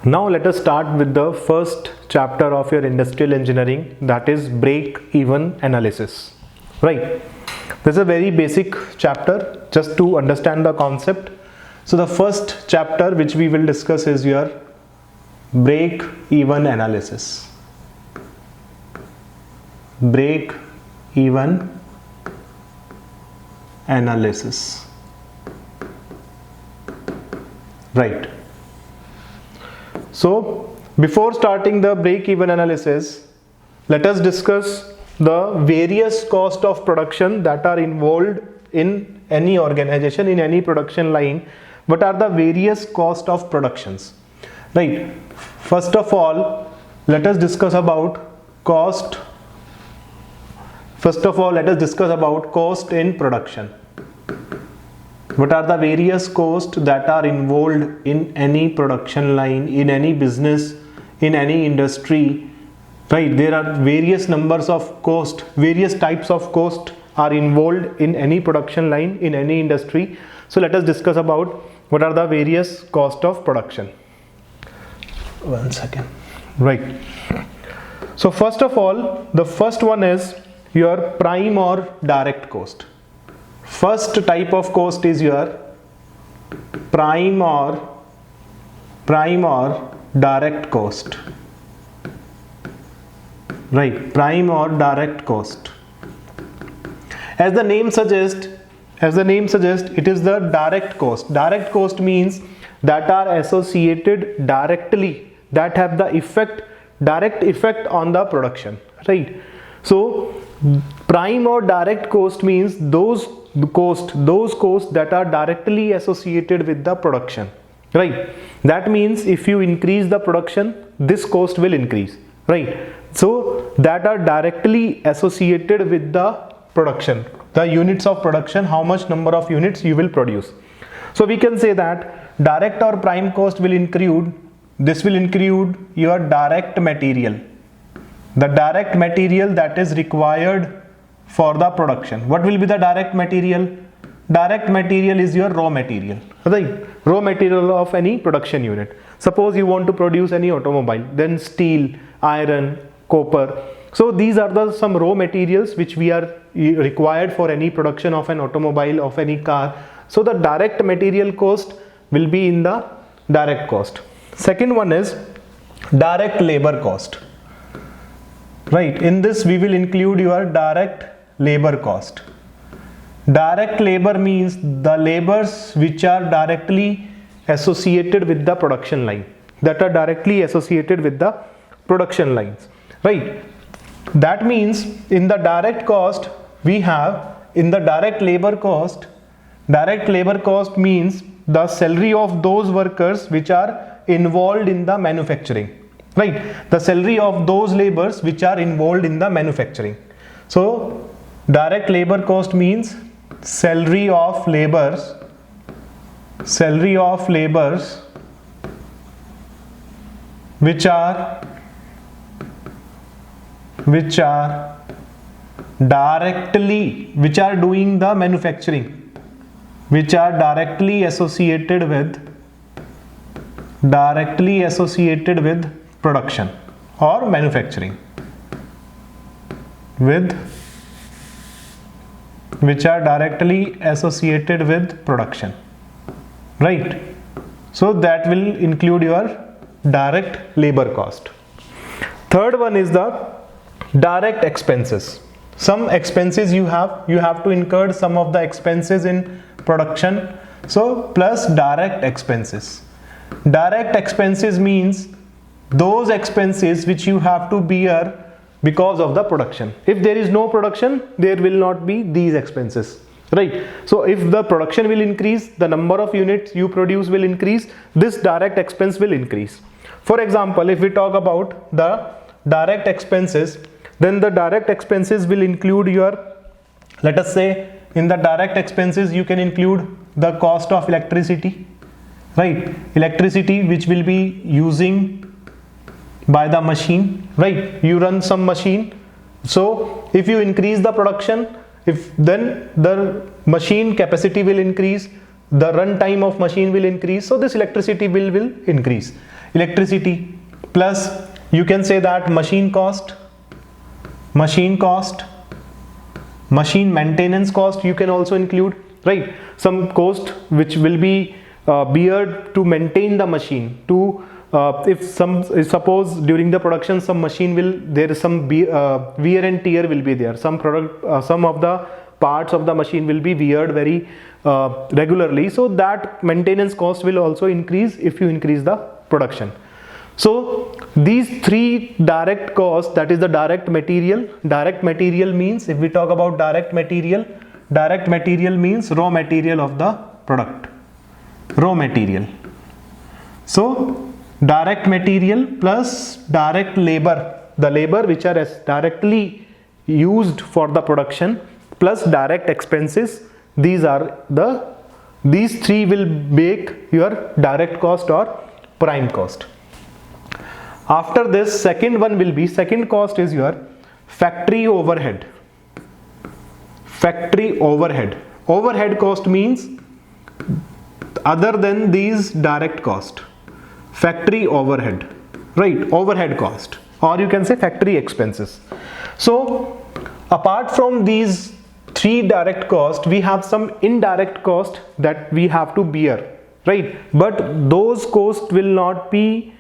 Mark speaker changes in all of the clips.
Speaker 1: Now let us start with the first chapter of your industrial engineering, that is break-even analysis. Right. This is a very basic chapter just to understand the concept. So the first chapter which we will discuss is your break-even analysis. Break-even analysis. Right. So before starting the break-even analysis, let us discuss the various cost of production that are involved in any organization, in any production line. What are the various cost of productions? Right. First of all, let us discuss about cost. First of all, let us discuss about cost in production. What are the various costs that are involved in any production line, in any business, in any industry? Right, there are various numbers of cost, various types of cost are involved in any production line, in any industry. So let us discuss about what are the various cost of production. One second. Right. So first of all, the first one is your prime or direct cost. First type of cost is your prime or direct cost. Right, prime or direct cost. As the name suggests, it is the direct cost. Direct cost means that are associated directly, that have the direct effect on the production. Right. So prime or direct cost means those costs that are directly associated with the production. Right. That means if you increase the production, this cost will increase. Right. So that are directly associated with the production, the units of production, how much number of units you will produce. So we can say that direct or prime cost will include, this will include your direct material, the direct material that is required for the production. What will be the direct material? Direct material is your raw material, right? Raw material of any production unit. Suppose you want to produce any automobile, then steel, iron, copper. So these are some raw materials which we are required for any production of an automobile, of any car. So the direct material cost will be in the direct cost. Second one is direct labor cost. Right, in this we will include your direct labor cost. Direct labor means the labors which are directly associated with the production line, that are directly associated with the production lines. Right. That means in the direct cost we have, in the direct labor cost means the salary of those workers which are involved in the manufacturing. Right, the salary of those laborers which are involved in the manufacturing. So direct labor cost means salary of laborers which are doing the manufacturing, which are directly associated with production or manufacturing, which are directly associated with production. Right. So that will include your direct labor cost. Third one is the direct expenses. Some expenses you have to incur some of the expenses in production. So plus direct expenses. Direct expenses means those expenses which you have to bear because of the production. If there is no production, there will not be these expenses. Right. So if the production will increase, the number of units you produce will increase, this direct expense will increase. For example, if we talk about the direct expenses, then the direct expenses will include your, let us say, in the direct expenses you can include the cost of electricity. Right, electricity which will be using by the machine. Right, you run some machine. So if you increase the production, then the machine capacity will increase, the run time of machine will increase, so this electricity bill will increase. electricity, plus you can say that machine cost, machine maintenance cost you can also include, right? Some cost which will be beared to maintain the machine, to if suppose during the production some machine will, there is some wear and tear will be there, some of the parts of the machine will be weared very regularly, so that maintenance cost will also increase if you increase the production. So these three direct costs, that is the direct material. Direct material means, if we talk about direct material means raw material of the product, raw material. So direct material plus direct labor, the labor which are directly used for the production, plus direct expenses, these three will make your direct cost or prime cost. After this, second cost is your factory overhead. Factory overhead. Overhead cost means other than these direct cost. Factory overhead, right? Overhead cost, or you can say factory expenses. So apart from these three direct costs, we have some indirect cost that we have to bear, right? But those costs will not be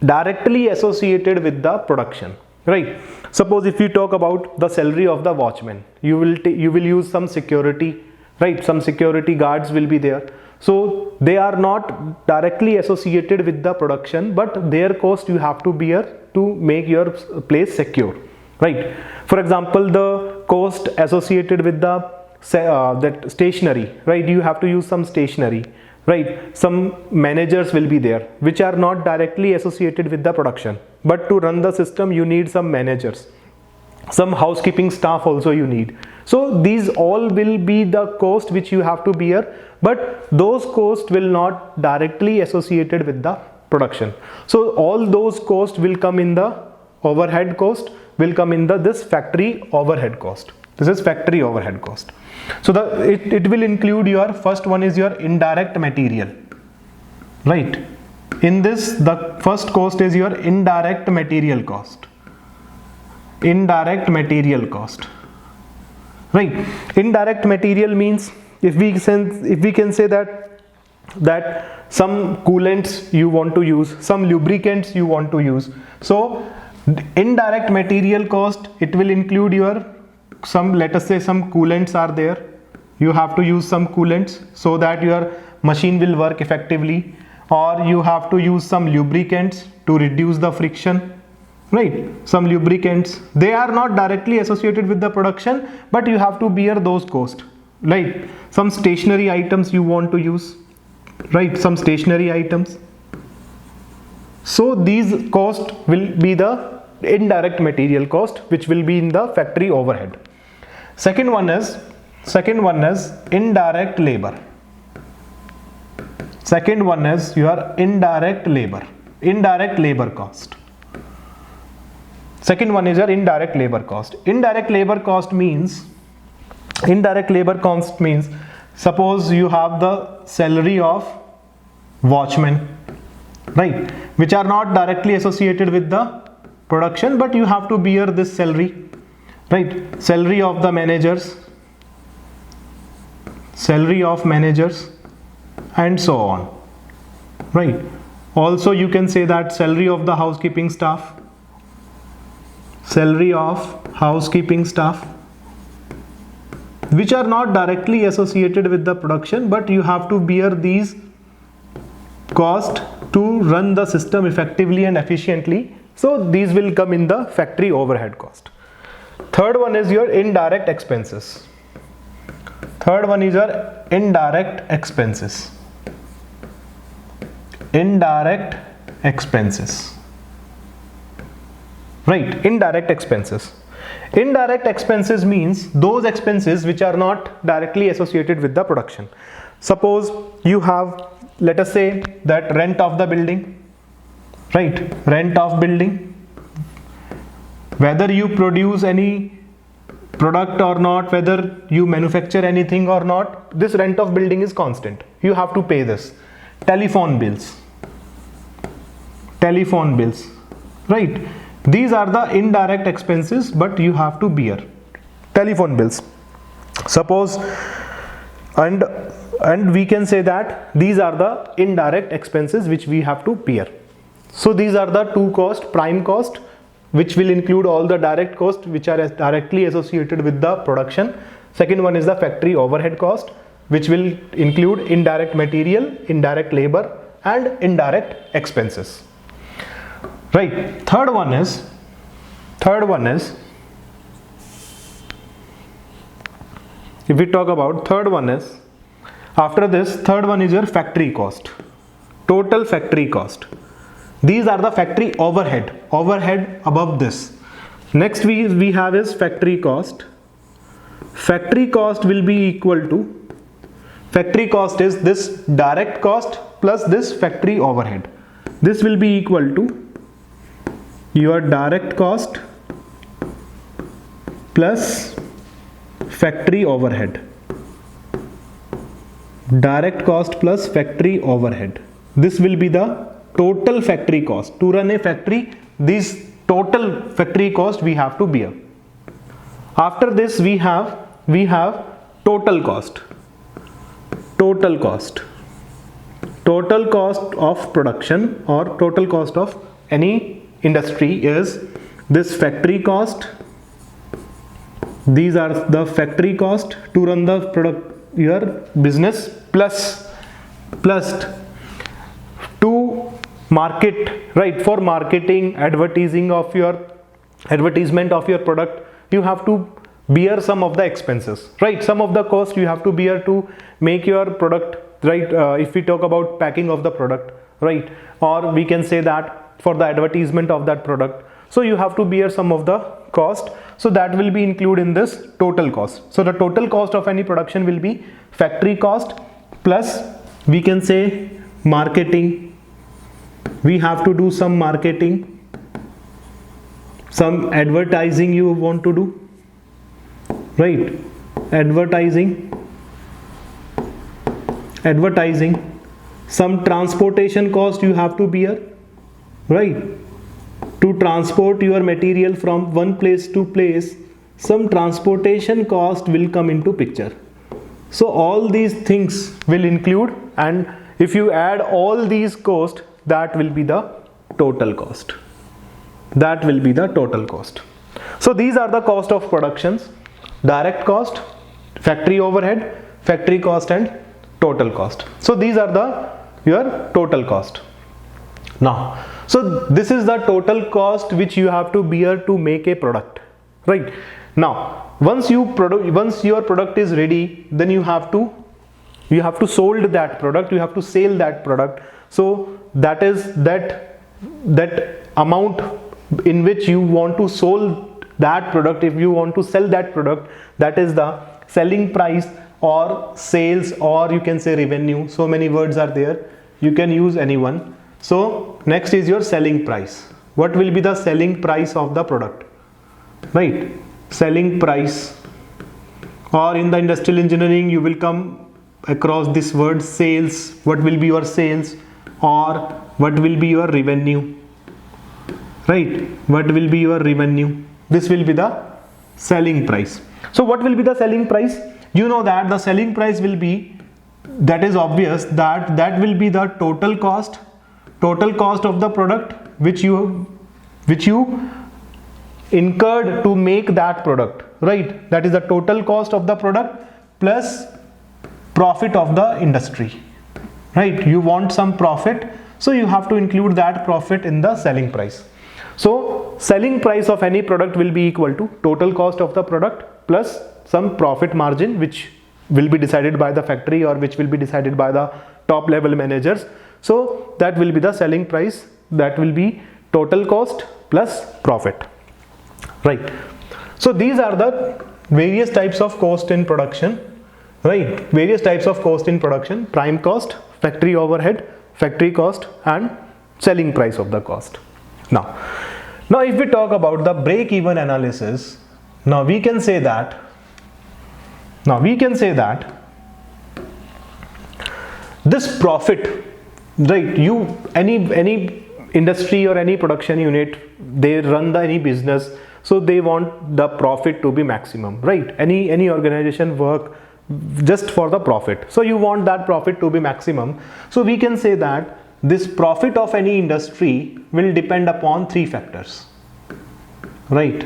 Speaker 1: directly associated with the production, right? Suppose if you talk about the salary of the watchman, you will use some security, right? Some security guards will be there, so they are not directly associated with the production, but their cost you have to bear to make your place secure, right? For example, the cost associated with the that stationery, right? You have to use some stationery, right? Some managers will be there which are not directly associated with the production, but to run the system you need some managers. Some housekeeping staff also you need. So these all will be the cost which you have to bear, but those costs will not directly associated with the production. So all those costs will come in the overhead cost, will come in this factory overhead cost. This is factory overhead cost. So it will include your first one is your indirect material, right? In this, the first cost is your indirect material cost. Indirect material cost, right? Indirect material means, if we can say that some coolants you want to use, some lubricants you want to use. So indirect material cost, it will include your some, let us say some coolants are there, you have to use some coolants so that your machine will work effectively, or you have to use some lubricants to reduce the friction, right? Some lubricants, they are not directly associated with the production, but you have to bear those costs, right? Some stationary items you want to use, right? Some stationary items. So these costs will be the indirect material cost, which will be in the factory overhead. Second one is indirect labor. Second one is your indirect labor cost. Second one is your indirect labor cost. Indirect labor cost means, suppose you have the salary of watchmen, right, which are not directly associated with the production, but you have to bear this salary, right? Salary of the managers, and so on, right? Also you can say that salary of the housekeeping staff, which are not directly associated with the production, but you have to bear these costs to run the system effectively and efficiently. So these will come in the factory overhead cost. Third one is your indirect expenses. Indirect expenses, right? Indirect expenses means those expenses which are not directly associated with the production. Suppose you have, let us say that rent of the building, right? Rent of building, whether you produce any product or not, whether you manufacture anything or not, this rent of building is constant. You have to pay this. Telephone bills, telephone bills, right? These are the indirect expenses, but you have to bear. Telephone bills, suppose, and we can say that these are the indirect expenses which we have to bear. So these are the two costs: prime cost, which will include all the direct costs which are directly associated with the production. Second one is the factory overhead cost, which will include indirect material, indirect labor, and indirect expenses. Right. Third one is if we talk about third one is, after this, third one is your factory cost, total factory cost. These are the factory overhead above this. Next we have is factory cost. Factory cost will be equal to, factory cost is this direct cost plus this factory overhead. This will be equal to your direct cost plus factory overhead. Direct cost plus factory overhead. This will be the total factory cost. To run a factory, this total factory cost we have to bear. After this we have total cost. Total cost of production or total cost of any industry is this factory cost. These are the factory cost to run the product, your business, plus to market, right? For marketing, advertisement of your product, you have to bear some of the expenses, right? Some of the cost you have to bear to make your product, right? If we talk about packing of the product, right? Or we can say that for the advertisement of that product, so you have to bear some of the cost. So that will be included in this total cost. So the total cost of any production will be factory cost plus, we can say, marketing. We have to do some marketing, some advertising you want to do, right? Advertising, some transportation cost you have to bear, right? To transport your material from one place to place, some transportation cost will come into picture. So all these things will include, and if you add all these costs, that will be the total cost. That will be the total cost. So these are the cost of productions: direct cost, factory overhead, factory cost, and total cost. So these are your total cost. Now, so this is the total cost which you have to bear to make a product, right? Now, once your product is ready, then you have to sold that product, you have to sell that product. So that is that amount in which you want to sold that product. If you want to sell that product, that is the selling price or sales, or you can say revenue. So many words are there, you can use any one. So next is your selling price. What will be the selling price of the product, right? Selling price, or in the industrial engineering you will come across this word sales. What will be your sales, or what will be your revenue, right? What will be your revenue? This will be the selling price. So what will be the selling price? You know that the selling price will be, that is obvious, that will be the total cost of the product which you incurred to make that product, right? That is the total cost of the product plus profit of the industry, right? You want some profit, so you have to include that profit in the selling price. So selling price of any product will be equal to total cost of the product plus some profit margin, which will be decided by the factory or which will be decided by the top level managers. So that will be the selling price, that will be total cost plus profit, right? So these are the various types of cost in production, right? Various types of cost in production: prime cost, factory overhead, factory cost, and selling price of the cost. Now if we talk about the break-even analysis, now we can say that this profit, right? Any industry or any production unit, they run any business, so they want the profit to be maximum, right? Any organization work just for the profit, so you want that profit to be maximum. So we can say that this profit of any industry will depend upon three factors, right?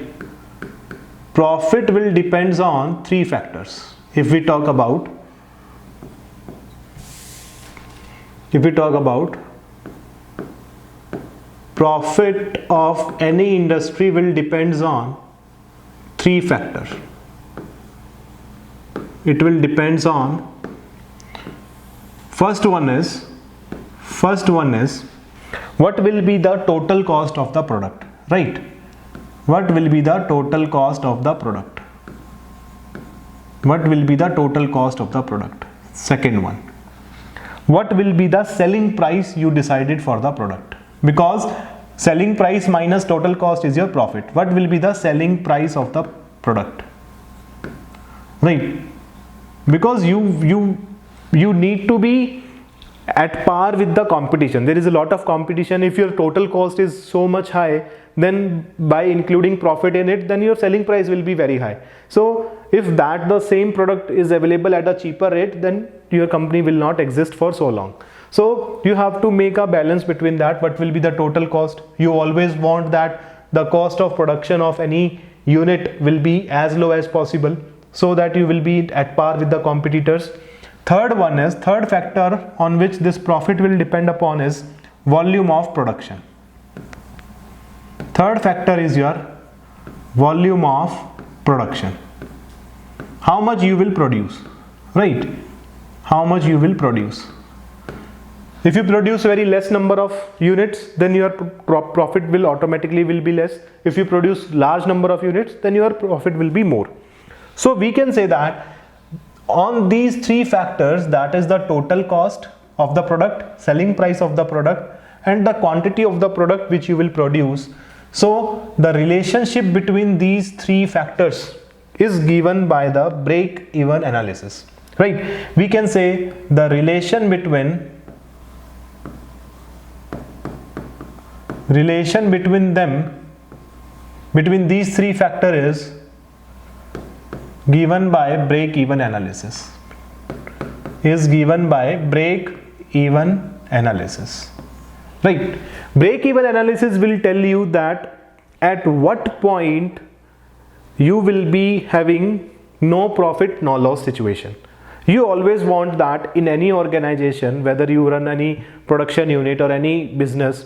Speaker 1: Profit will depends on three factors. If we talk about profit of any industry will depends on three factors. It will depends on, first one is what will be the total cost of the product, right? What will be the total cost of the product? What will be the total cost of the product? Second one, what will be the selling price you decided for the product? Because selling price minus total cost is your profit. What will be the selling price of the product, right? Because you need to be at par with the competition. There is a lot of competition. If your total cost is so much high, then by including profit in it, then your selling price will be very high. So if that the same product is available at a cheaper rate, then your company will not exist for so long. So you have to make a balance between that. What will be the total cost? You always want that the cost of production of any unit will be as low as possible, so that you will be at par with the competitors. Third factor on which this profit will depend upon is volume of production. Third factor is your volume of production. How much you will produce, right? How much you will produce. If you produce very less number of units, then your profit will automatically be less. If you produce large number of units, then your profit will be more. So we can say that on these three factors, that is the total cost of the product, selling price of the product, and the quantity of the product which you will produce. So the relationship between these three factors is given by the break-even analysis, right? We can say the relation between these three factors is given by break-even analysis. Right? Break-even analysis will tell you that at what point you will be having no profit, no loss situation. You always want that in any organization, whether you run any production unit or any business,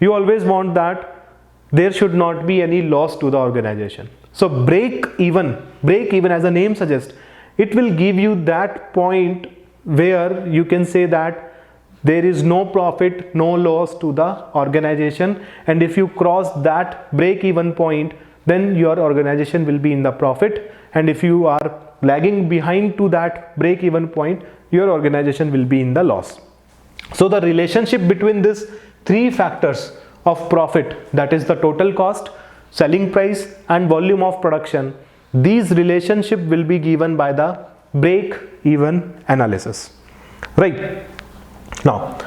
Speaker 1: you always want that there should not be any loss to the organization. So break even as the name suggests, it will give you that point where you can say that there is no profit, no loss to the organization, and if you cross that break even point, then your organization will be in the profit, and if you are lagging behind to that break even point, your organization will be in the loss. So the relationship between these three factors of profit, that is the total cost, selling price and volume of production, these relationship will be given by the break even analysis, right? Now